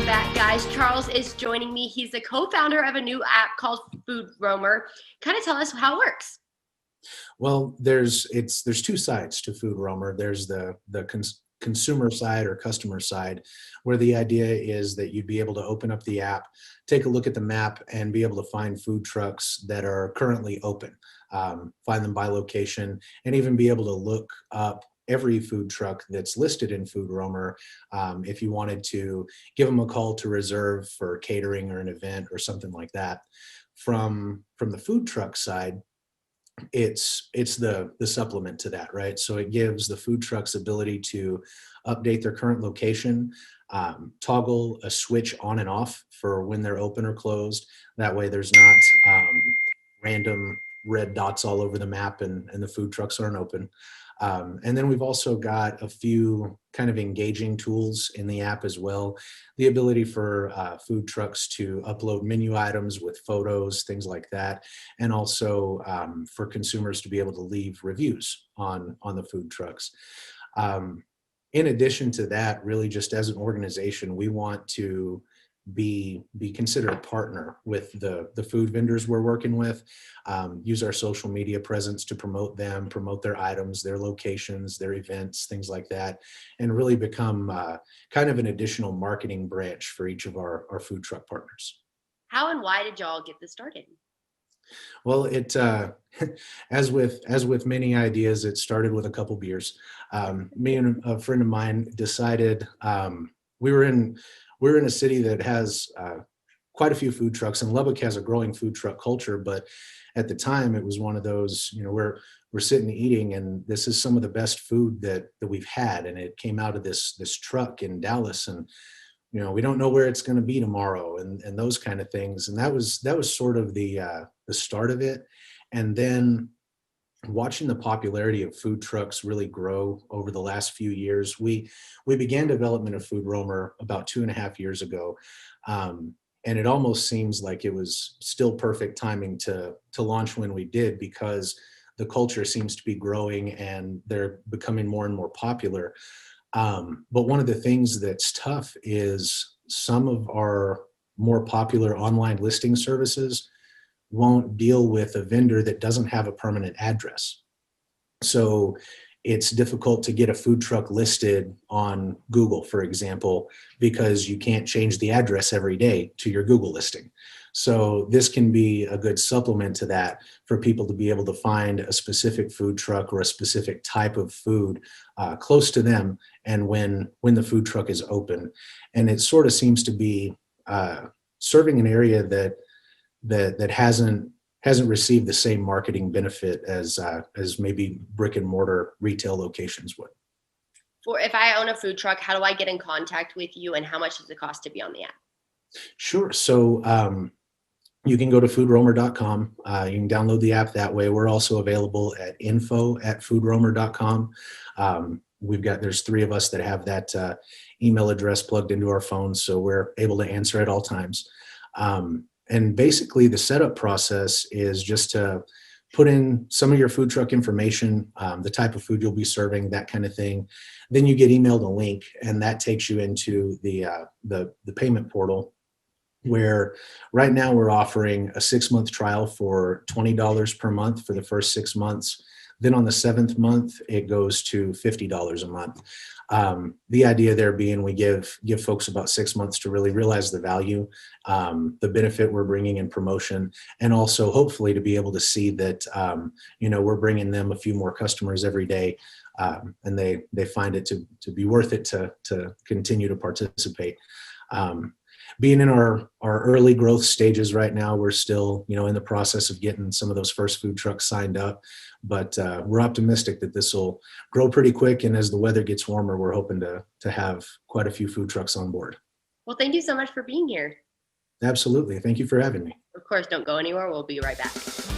back, guys. Charles is joining me. He's the co-founder of a new app called Food Roamer. Kind of tell us how it works. Well, there's two sides to Food Roamer. There's the consumer side or customer side, where the idea is that you'd be able to open up the app, take a look at the map, and be able to find food trucks that are currently open, find them by location, and even be able to look up every food truck that's listed in Food Roamer. If you wanted to give them a call to reserve for catering or an event or something like that. From the food truck side, it's the supplement to that, right? So it gives the food trucks ability to update their current location, toggle a switch on and off for when they're open or closed. That way there's not random red dots all over the map and the food trucks aren't open. And then we've also got a few kind of engaging tools in the app as well. The ability for food trucks to upload menu items with photos, things like that. And also for consumers to be able to leave reviews on the food trucks. In addition to that, really just as an organization, we want to be considered a partner with the food vendors we're working with, use our social media presence to promote them, promote their items, their locations, their events, things like that, and really become kind of an additional marketing branch for each of our food truck partners. How and why did y'all get this started? Well, it as with many ideas, it started with a couple beers. Me and a friend of mine decided we were in a city that has quite a few food trucks, and Lubbock has a growing food truck culture. But at the time, it was one of those, we're sitting eating, and this is some of the best food that we've had, and it came out of this truck in Dallas, and we don't know where it's going to be tomorrow, and those kind of things. And that was sort of the start of it. And then watching the popularity of food trucks really grow over the last few years, we began development of Food Roamer about 2.5 years ago. And it almost seems like it was still perfect timing to launch when we did, because the culture seems to be growing and they're becoming more and more popular. But one of the things that's tough is some of our more popular online listing services won't deal with a vendor that doesn't have a permanent address. So it's difficult to get a food truck listed on Google, for example, because you can't change the address every day to your Google listing. So this can be a good supplement to that for people to be able to find a specific food truck or a specific type of food close to them, and when the food truck is open. And it sort of seems to be serving an area that hasn't received the same marketing benefit as maybe brick and mortar retail locations would. For if I own a food truck, how do I get in contact with you, and how much does it cost to be on the app? Sure. So you can go to foodroamer.com. You can download the app that way. We're also available at info@foodroamer.com. There's 3 of us that have that email address plugged into our phones, so we're able to answer at all times. And basically the setup process is just to put in some of your food truck information, the type of food you'll be serving, that kind of thing. Then you get emailed a link, and that takes you into the payment portal, where right now we're offering a 6-month trial for $20 per month for the first 6 months. Then on the 7th month, it goes to $50 a month. The idea there being we give folks about 6 months to really realize the value, the benefit we're bringing in promotion, and also hopefully to be able to see that, we're bringing them a few more customers every day, and they find it to be worth it to continue to participate. Being in our early growth stages right now, we're still, in the process of getting some of those first food trucks signed up, but we're optimistic that this will grow pretty quick. And as the weather gets warmer, we're hoping to have quite a few food trucks on board. Well, thank you so much for being here. Absolutely. Thank you for having me. Of course, don't go anywhere. We'll be right back.